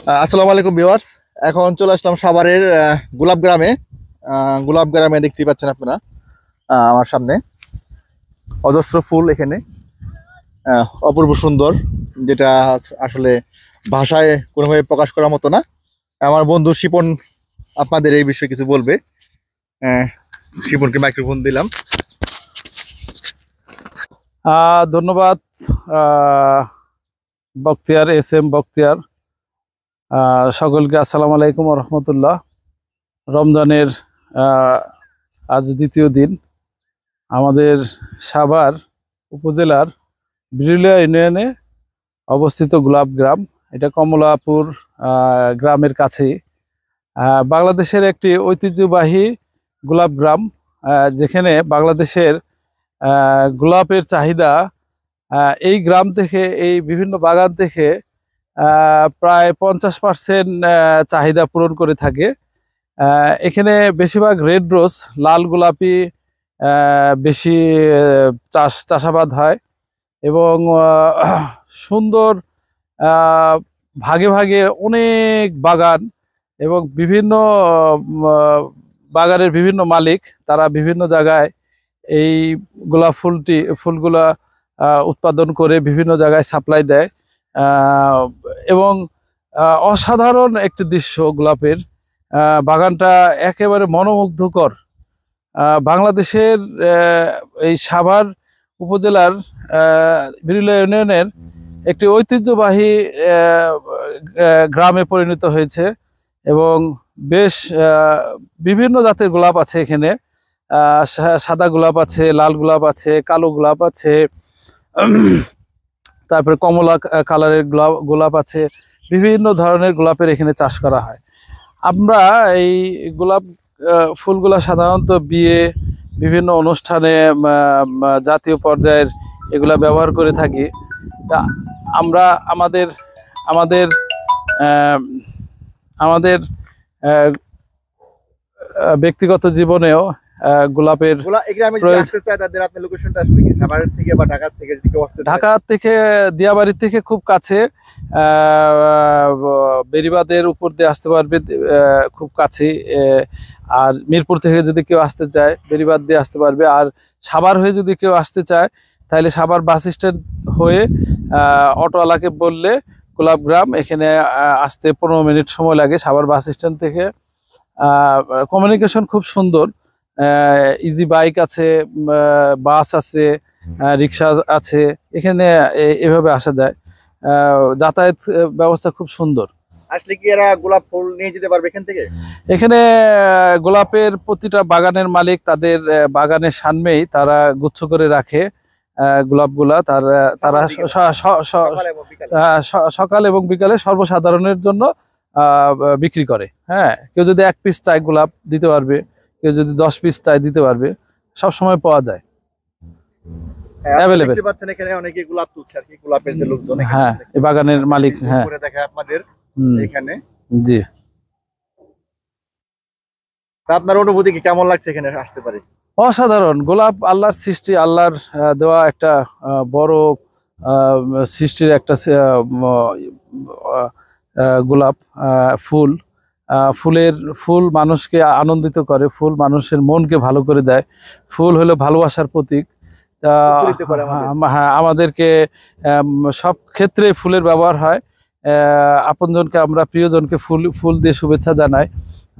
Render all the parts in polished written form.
আসসালামু আলাইকুম ভিউয়ার্স। এখন চলে আসলাম সাভারের গোলাপ গ্রামে। গোলাপ গ্রামে দেখতে পাচ্ছেন আপনারা আমার সামনে অজস্র ফুল এখানে, অপূর্ব সুন্দর, যেটা আসলে ভাষায় কোনোভাবে প্রকাশ করার মতো না। আমার বন্ধু শিপন আপনাদের এই বিষয়ে কিছু বলবে। শিপনকে মাইক্রোফোন দিলাম। ধন্যবাদ বখতিয়ার, এস এম বখতিয়ার। সকলকে আসসালামু আলাইকুম ওয়া রাহমাতুল্লাহ। রমজানের আজ দ্বিতীয় দিন। আমাদের সাভার উপজেলার বিরুলিয়া ইউনিয়নে অবস্থিত গোলাপ গ্রাম, এটা কমলাপুর গ্রামের কাছেই। বাংলাদেশের একটি ঐতিহ্যবাহী গোলাপ গ্রাম, যেখানে বাংলাদেশের গোলাপের চাহিদা এই গ্রাম থেকে, এই বিভিন্ন বাগান থেকে প্রায় 50% চাহিদা পূরণ করে থাকে। এখানে বেশিরভাগ রেড রোজ, লাল গোলাপি বেশি চাষাবাদ হয় এবং সুন্দর ভাগে ভাগে অনেক বাগান এবং বিভিন্ন বাগানের বিভিন্ন মালিক, তারা বিভিন্ন জায়গায় এই গোলাপ ফুলগুলা উৎপাদন করে বিভিন্ন জায়গায় সাপ্লাই দেয়। এবং অসাধারণ একটি দৃশ্য গোলাপের। বাগানটা একেবারে মনোমুগ্ধকর। বাংলাদেশের এই সাভার উপজেলার বিরুলিয়া ইউনিয়নের একটি ঐতিহ্যবাহী গ্রামে পরিণত হয়েছে এবং বেশ বিভিন্ন জাতের গোলাপ আছে এখানে। সাদা গোলাপ আছে, লাল গোলাপ আছে, কালো গোলাপ আছে, তারপরে কমলা কালারের গোলাপ আছে। বিভিন্ন ধরনের গোলাপের এখানে চাষ করা হয়। আমরা এই গোলাপ ফুলগুলা সাধারণত বিয়ে, বিভিন্ন অনুষ্ঠানে, জাতীয় পর্যায়ের এগুলা ব্যবহার করে থাকি। তা আমরা আমাদের আমাদের আমাদের ব্যক্তিগত জীবনেও গোলাপের ঢাকা থেকে, দিয়াবাড়ি থেকে খুব কাছে। বেড়িবাঁধের উপর দিয়ে আসতে পারবে, খুব কাছে। আর মিরপুর থেকে যদি কেউ আসতে চায় বেড়িবাঁধ দিয়ে আসতে পারবে। আর সাভার হয়ে যদি কেউ আসতে চায় তাহলে সাভার বাস স্ট্যান্ড হয়ে অটোওয়ালাকে বললে গোলাপ গ্রাম এখানে আসতে 15 মিনিট সময় লাগে সাভার বাস স্ট্যান্ড থেকে। কমিউনিকেশন খুব সুন্দর, ইজি বাইক আছে, বাস আছে, রিক্সা আছে, এখানে এভাবে আসা যায়। যাতায়াত ব্যবস্থা খুব সুন্দর। আসলে কি এরা গোলাপ ফুল নিয়ে যেতে পারবে এখান থেকে? এখানে গোলাপের প্রতিটা বাগানের মালিক তাদের বাগানের সামনেই তারা গুচ্ছ করে রাখে গোলাপগুলা। তারা সকাল এবং বিকালে সর্বসাধারণের জন্য বিক্রি করে। হ্যাঁ, কেউ যদি 1 পিস চায় গোলাপ দিতে পারবে, কেউ যদি 10 পিস চায় দিতে পারবে, সব সময় পাওয়া যায়। দেখতে পাচ্ছেন এখানে অনেকে গোলাপ তুলছে আর কি, গোলাপের যে লোকজন। হ্যাঁ, এই বাগানের মালিক। হ্যাঁ, করে দেখে আপনাদের এখানে। জি, আপনার অনুভূতি কি, কেমন লাগছে এখানে আসতে পারে? অসাধারণ। গোলাপ আল্লাহর সৃষ্টি, আল্লাহর দেওয়া একটা বড় সৃষ্টির একটা গোলাপ ফুল। ফুল মানুষকে আনন্দিত করে, ফুল মানুষের মনকে ভালো করে দেয়। ফুল হলো ভালোবাসার প্রতীক। হ্যাঁ, আমাদেরকে সব ক্ষেত্রে ফুলের ব্যবহার হয়। আপনজনকে, আমরা প্রিয়জনকে ফুল দিয়ে শুভেচ্ছা জানাই।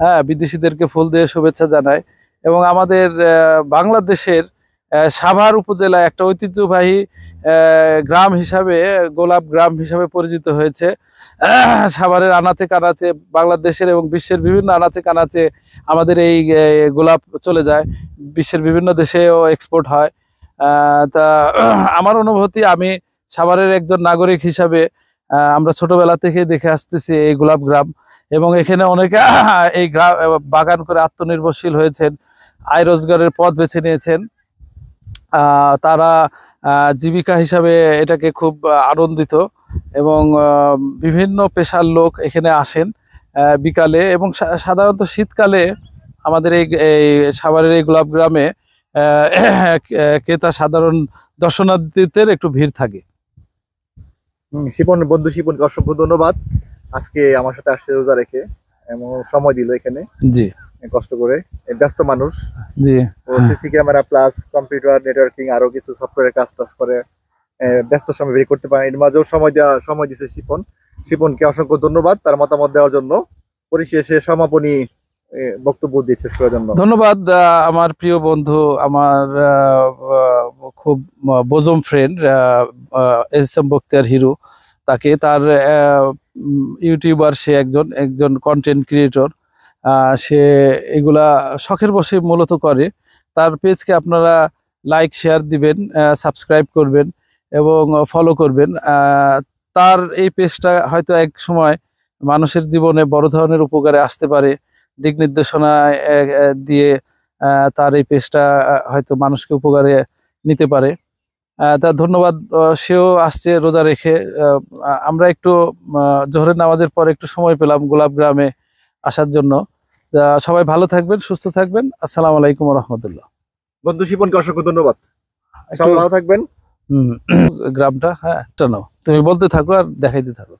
হ্যাঁ, বিদেশিদেরকে ফুল দিয়ে শুভেচ্ছা জানাই। এবং আমাদের বাংলাদেশের সাভার উপজেলা একটা ঐতিহ্যবাহী গ্রাম হিসাবে, গোলাপ গ্রাম হিসাবে পরিচিত হয়েছে। সাভারের আনাচে কানাচে, বাংলাদেশের এবং বিশ্বের বিভিন্ন আনাচে কানাচে আমাদের এই গোলাপ চলে যায়। বিশ্বের বিভিন্ন দেশেও এক্সপোর্ট হয়। তা আমার অনুভূতি, আমি সাভারের একজন নাগরিক হিসাবে আমরা ছোটবেলা থেকে দেখে আসতেছি এই গোলাপ গ্রাম, এবং এখানে অনেকে এই বাগান করে আত্মনির্ভরশীল হয়েছেন, আয় রোজগারের পথ বেছে নিয়েছেন। তারা জীবিকা হিসাবে এটাকে খুব আনন্দিত, এবং বিভিন্ন পেশার লোক এখানে আসেন বিকালে, এবং সাধারণত শীতকালে আমাদের এই সাভারের এই গোলাপ গ্রামে ক্রেতা সাধারণ দর্শনার্থীদের একটু ভিড় থাকে। বন্ধু শিপনকে অসংখ্য ধন্যবাদ। আজকে আমার সাথে আসছে রোজা রেখে এবং সময় দিল এখানে জি কষ্ট করে। ব্যস্ত মানুষ, জি ও CC camera plus computer networking আরো কিছু সফটওয়্যারের কাজ টাজ করে ব্যস্ত সময় বের করতে পারে। এর মাঝেও সময় দিছে শিপনকে অসংখ্য ধন্যবাদ তার মতামত দেওয়ার জন্য। পরিশেষে সমাপনী বক্তব্য দিয়ে শেষ করার জন্য ধন্যবাদ। আমার প্রিয় বন্ধু, আমার খুব bosom friend S M Bakhtiyar Hiru, তাকে তার ইউটিউবার, সে একজন কন্টেন্ট ক্রিয়েটর। সে এগুলা শখের বশে মূলত করে। তার পেজকে আপনারা লাইক শেয়ার দিবেন, সাবস্ক্রাইব করবেন এবং ফলো করবেন। তার এই পেজটা হয়তো এক সময় মানুষের জীবনে বড় ধরনের উপকারে আসতে পারে। দিক নির্দেশনা দিয়ে তার এই পেজটা হয়তো মানুষকে উপকারে নিতে পারে। তার ধন্যবাদ। সেও আসছে রোজা রেখে। আমরা একটু জোহরের নামাজের পর একটু সময় পেলাম গোলাপ গ্রামে আসার জন্য। সবাই ভালো থাকবেন, সুস্থ থাকবেন। আসসালামু আলাইকুম রহমতুল্লাহ। বন্ধু শিপনকে অসংখ্য ধন্যবাদ। সবাই ভালো থাকবেন। গ্রামটা, হ্যাঁ, একটা নাও, তুমি বলতে থাকো আর দেখাইতে থাকো।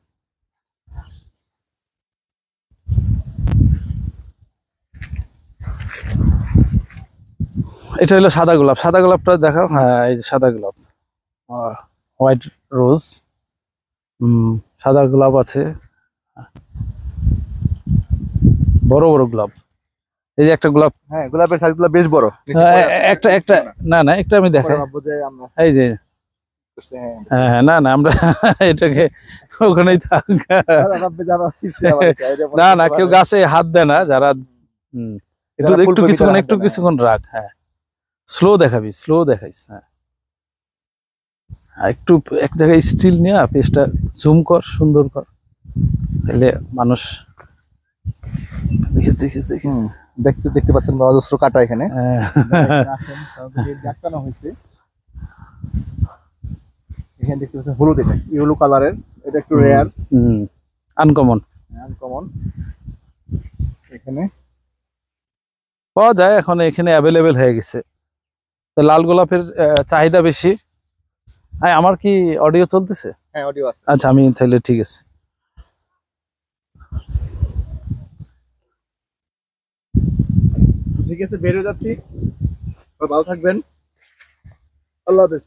এটা হলো সাদা গোলাপ। সাদা গোলাপটা দেখাও। হ্যাঁ, এই যে সাদা গোলাপ, হোয়াইট রোজ। সাদা গোলাপ আছে, বড় বড় গোলাপ। এই যে একটা গোলাপ, হ্যাঁ, গোলাপের সাইজগুলো বেশ বড়। একটা না একটা আমি দেখাই। এই যে হ্যাঁ, না আমরা এটাকে ওখানেই থাক। না কেউ গাছে হাত দেয় না যারা। একটু কিছুক্ষণ রাখ। হ্যাঁ, স্লো দেখাইস। হ্যাঁ, একটু এক জায়গায় স্টিল নিয়ে পেজটা জুম কর, সুন্দর কর, তাহলে মানুষ দেখিস। দেখতে পাচ্ছেন অজস্র কাটা এখানে আটকানো হয়েছে। এখানে দেখতে পাচ্ছেন হলুদ, এটা ইয়েলো কালারের, এটা একটু রেয়ার, আনকমন। এখানে পাওয়া যায় এখন, এখানে অ্যাভেলেবেল হয়ে গেছে। তো লাল গোলাপের চাহিদা বেশি। হ্যাঁ, আমার কি অডিও চলতেছে? হ্যাঁ, অডিও আছে। আচ্ছা, আমি তাহলে ঠিক আছে। ঠিক আছে, বেরিয়ে যাচ্ছি। ভালো থাকবেন। আল্লাহ হাফেজ।